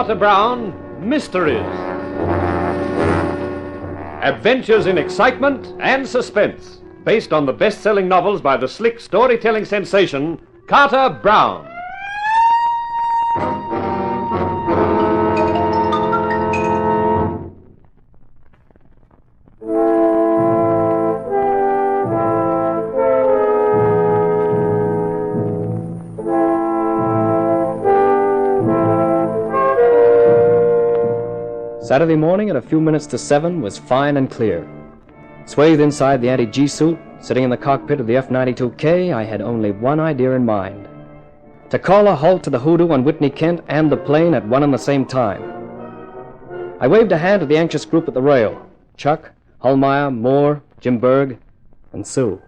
Carter Brown, Mysteries. Adventures in excitement and suspense, based on the best-selling novels by the slick storytelling sensation, Carter Brown. Saturday morning at a few minutes to 7 was fine and clear. Swathed inside the anti-G suit, sitting in the cockpit of the F-92K, I had only one idea in mind. To call a halt to the hoodoo on Whitney Kent and the plane at one and the same time. I waved a hand to the anxious group at the rail. Chuck, Hullmeyer, Moore, Jim Berg, and Sue.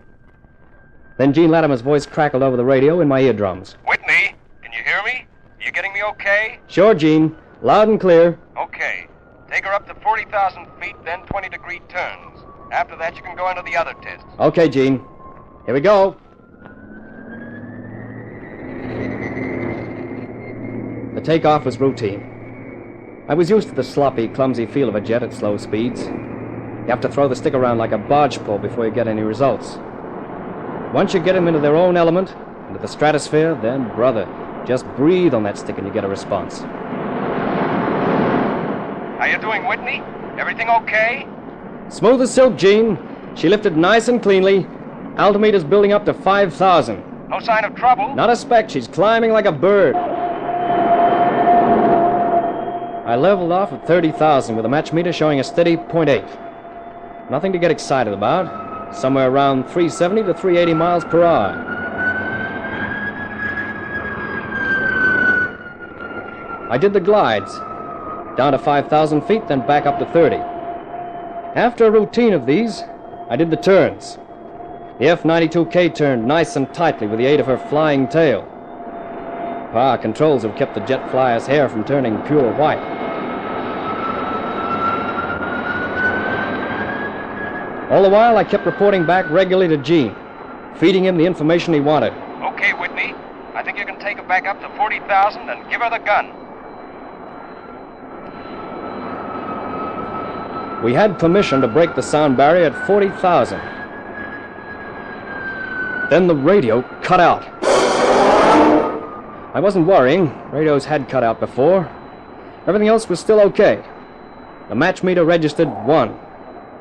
Then Gene Latimer's voice crackled over the radio in my eardrums. Whitney, can you hear me? You getting me okay? Sure, Gene. Loud and clear. Okay. Take her up to 40,000 feet, then 20-degree turns. After that, you can go into the other tests. Okay, Gene. Here we go. The takeoff was routine. I was used to the sloppy, clumsy feel of a jet at slow speeds. You have to throw the stick around like a barge pole before you get any results. Once you get them into their own element, into the stratosphere, then, brother, just breathe on that stick and you get a response. How you doing, Whitney? Everything okay? Smooth as silk, Gene. She lifted nice and cleanly. Altimeter's building up to 5,000. No sign of trouble? Not a speck. She's climbing like a bird. I leveled off at 30,000 with a match meter showing a steady .8. Nothing to get excited about. Somewhere around 370 to 380 miles per hour. I did the glides. Down to 5,000 feet, then back up to 30. After a routine of these, I did the turns. The F-92K turned nice and tightly with the aid of her flying tail. Power controls have kept the jet flyer's hair from turning pure white. All the while, I kept reporting back regularly to Gene, feeding him the information he wanted. Okay, Whitney. I think you can take her back up to 40,000 and give her the gun. We had permission to break the sound barrier at 40,000. Then the radio cut out. I wasn't worrying. Radios had cut out before. Everything else was still okay. The match meter registered 1.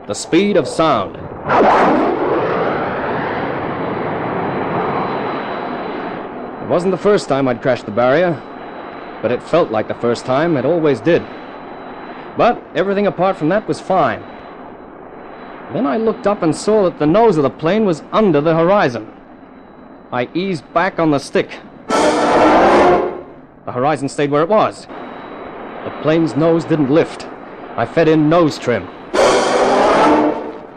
The speed of sound. It wasn't the first time I'd crashed the barrier, but it felt like the first time. It always did. But everything apart from that was fine. Then I looked up and saw that the nose of the plane was under the horizon. I eased back on the stick. The horizon stayed where it was. The plane's nose didn't lift. I fed in nose trim.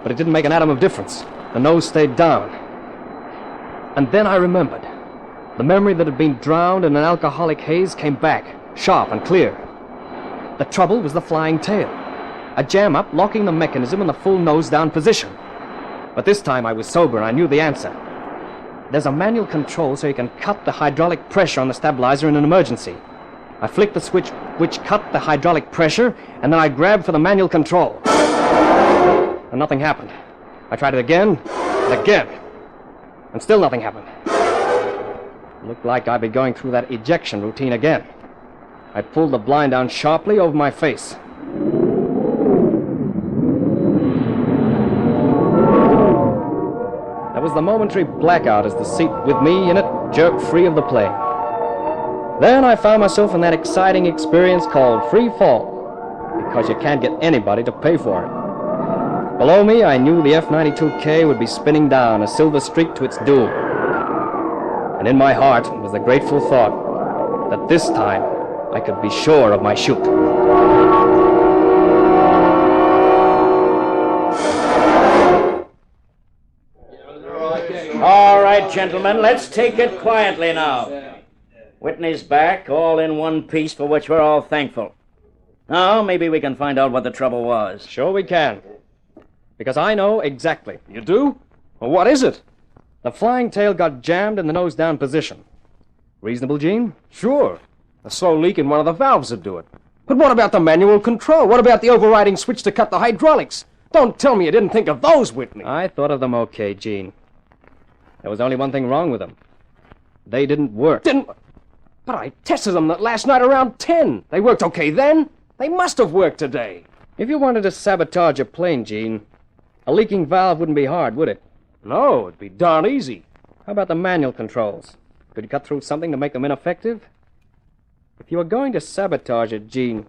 But it didn't make an atom of difference. The nose stayed down. And then I remembered. The memory that had been drowned in an alcoholic haze came back, sharp and clear. The trouble was the flying tail. A jam-up locking the mechanism in the full nose-down position. But this time I was sober and I knew the answer. There's a manual control so you can cut the hydraulic pressure on the stabilizer in an emergency. I flicked the switch which cut the hydraulic pressure, and then I grabbed for the manual control. And nothing happened. I tried it again and again. And still nothing happened. It looked like I'd be going through that ejection routine again. I pulled the blind down sharply over my face. There was the momentary blackout as the seat with me in it jerked free of the plane. Then I found myself in that exciting experience called free fall, because you can't get anybody to pay for it. Below me, I knew the F-92K would be spinning down, a silver streak to its doom. And in my heart was the grateful thought that this time I could be sure of my chute. All right, gentlemen, let's take it quietly now. Whitney's back, all in one piece, for which we're all thankful. Now, maybe we can find out what the trouble was. Sure we can. Because I know exactly. You do? Well, what is it? The flying tail got jammed in the nose-down position. Reasonable, Gene? Sure. A slow leak in one of the valves would do it. But what about the manual control? What about the overriding switch to cut the hydraulics? Don't tell me you didn't think of those, Whitney. I thought of them okay, Gene. There was only one thing wrong with them. They didn't work. But I tested them last night around 10. They worked okay then. They must have worked today. If you wanted to sabotage a plane, Gene, a leaking valve wouldn't be hard, would it? No, it'd be darn easy. How about the manual controls? Could you cut through something to make them ineffective? If you were going to sabotage it, Gene, do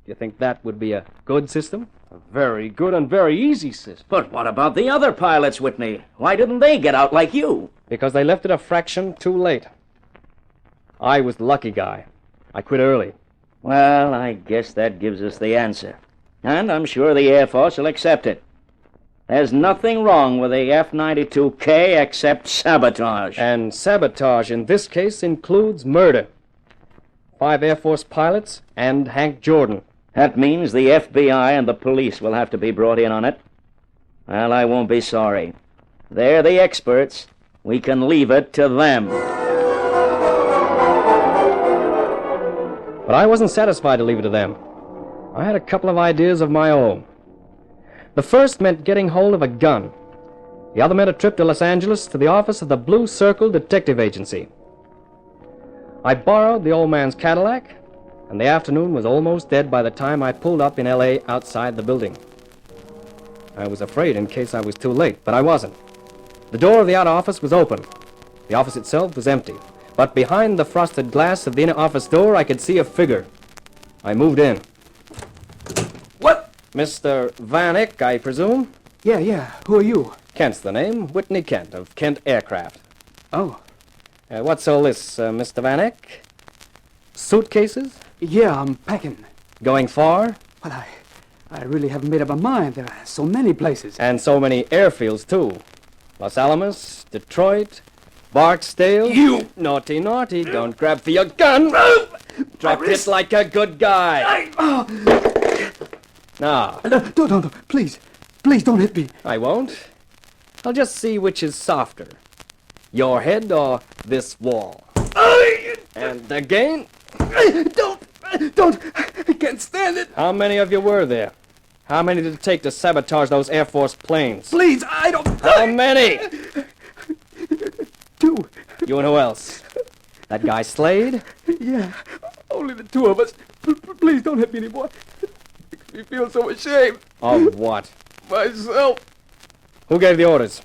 you think that would be a good system? A very good and very easy system. But what about the other pilots, Whitney? Why didn't they get out like you? Because they left it a fraction too late. I was the lucky guy. I quit early. Well, I guess that gives us the answer. And I'm sure the Air Force will accept it. There's nothing wrong with the F-92K except sabotage. And sabotage in this case includes murder. 5 Air Force pilots and Hank Jordan. That means the FBI and the police will have to be brought in on it. Well, I won't be sorry. They're the experts. We can leave it to them. But I wasn't satisfied to leave it to them. I had a couple of ideas of my own. The first meant getting hold of a gun. The other meant a trip to Los Angeles to the office of the Blue Circle Detective Agency. I borrowed the old man's Cadillac, and the afternoon was almost dead by the time I pulled up in L.A. outside the building. I was afraid in case I was too late, but I wasn't. The door of the outer office was open. The office itself was empty, but behind the frosted glass of the inner office door I could see a figure. I moved in. What? Mr. Vanek, I presume? Yeah. Who are you? Kent's the name. Whitney Kent of Kent Aircraft. Oh. What's all this, Mr. Vanek? Suitcases? Yeah, I'm packing. Going far? Well, I really haven't made up my mind. There are so many places. And so many airfields, too. Los Alamos, Detroit, Barksdale. You! Naughty, naughty. Don't grab for your gun. Drop it like a good guy. Now, No, don't. Please don't hit me. I won't. I'll just see which is softer. Your head or this wall. And again. Don't. I can't stand it. How many of you were there? How many did it take to sabotage those Air Force planes? Please, I don't. How many? 2. You and who else? That guy Slade? Yeah, only the 2 of us. Please don't hit me anymore. Makes me feel so ashamed. Of what? Myself. Who gave the orders?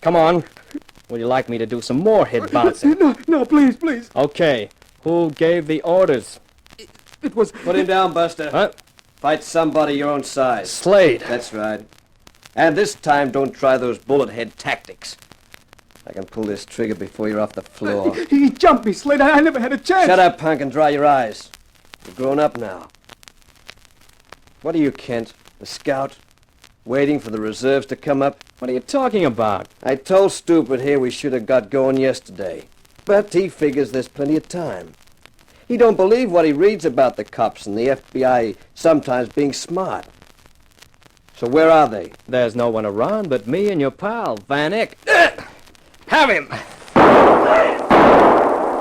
Come on. Would you like me to do some more head bouncing? No, please. Okay. Who gave the orders? It was. Put him down, Buster. Huh? Fight somebody your own size. Slade. That's right. And this time, don't try those bullet head tactics. I can pull this trigger before you're off the floor. He jumped me, Slade. I never had a chance. Shut up, punk, and dry your eyes. You're grown up now. What are you, Kent? The scout? Waiting for the reserves to come up? What are you talking about? I told Stupid here we should have got going yesterday. But he figures there's plenty of time. He don't believe what he reads about the cops and the FBI sometimes being smart. So where are they? There's no one around but me and your pal, Vanek. Have him!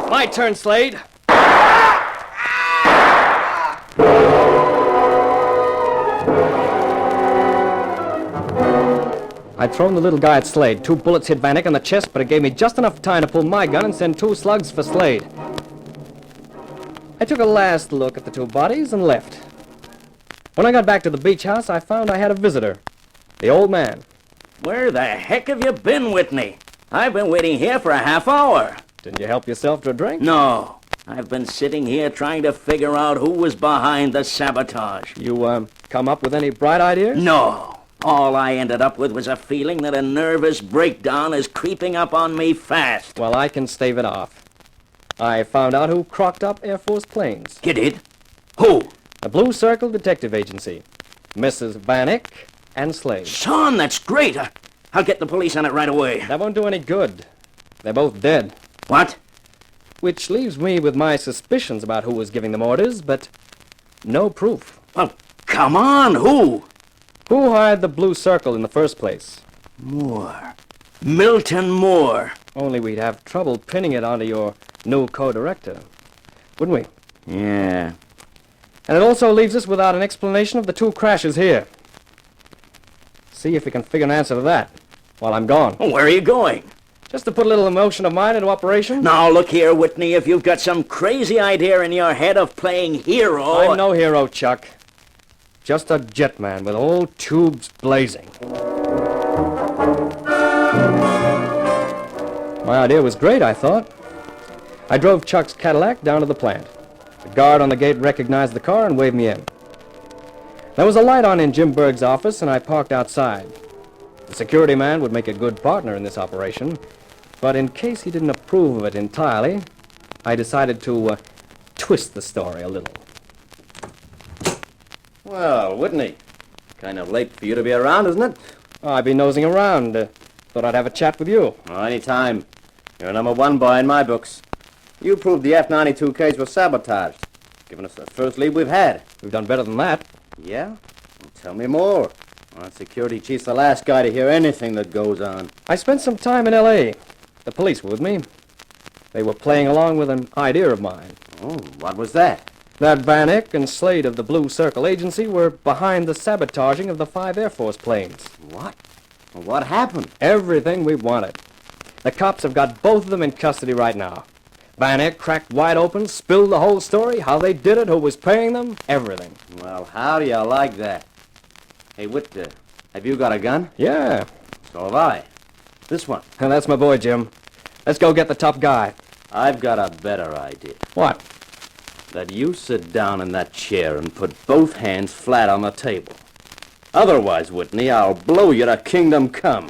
My turn, Slade. I'd thrown the little guy at Slade. 2 bullets hit Vanek in the chest, but it gave me just enough time to pull my gun and send 2 slugs for Slade. I took a last look at the 2 bodies and left. When I got back to the beach house, I found I had a visitor. The old man. Where the heck have you been, Whitney? I've been waiting here for a half hour. Didn't you help yourself to a drink? No. I've been sitting here trying to figure out who was behind the sabotage. You, come up with any bright ideas? No. All I ended up with was a feeling that a nervous breakdown is creeping up on me fast. Well, I can stave it off. I found out who crocked up Air Force planes. You did? Who? The Blue Circle Detective Agency. Mrs. Vanek and Slade. Son, that's great. I'll get the police on it right away. That won't do any good. They're both dead. What? Which leaves me with my suspicions about who was giving them orders, but no proof. Well, come on, who? Who hired the Blue Circle in the first place? Moore. Milton Moore. Only we'd have trouble pinning it onto your new co-director, wouldn't we? Yeah. And it also leaves us without an explanation of the two crashes here. See if we can figure an answer to that while I'm gone. Where are you going? Just to put a little emotion of mine into operation. Now, look here, Whitney, if you've got some crazy idea in your head of playing hero... I'm no hero, Chuck. Just a jetman with old tubes blazing. My idea was great, I thought. I drove Chuck's Cadillac down to the plant. The guard on the gate recognized the car and waved me in. There was a light on in Jim Berg's office, and I parked outside. The security man would make a good partner in this operation, but in case he didn't approve of it entirely, I decided to twist the story a little. Well, Whitney, kind of late for you to be around, isn't it? Oh, I've been nosing around. Thought I'd have a chat with you. Oh, any time. You're number one boy in my books. You proved the F-92Ks were sabotaged, giving us the first lead we've had. We've done better than that. Yeah? Well, tell me more. Our security chief's the last guy to hear anything that goes on. I spent some time in L.A. The police were with me. They were playing along with an idea of mine. Oh, what was that? That Van Eyck and Slade of the Blue Circle Agency were behind the sabotaging of the 5 Air Force planes. What? Well, what happened? Everything we wanted. The cops have got both of them in custody right now. Van Eyck cracked wide open, spilled the whole story, how they did it, who was paying them, everything. Well, how do you like that? Hey, Whit, have you got a gun? Yeah, So have I. This one. and that's my boy, Jim. Let's go get the top guy. I've got a better idea. What? That you sit down in that chair and put both hands flat on the table. Otherwise, Whitney, I'll blow you to kingdom come.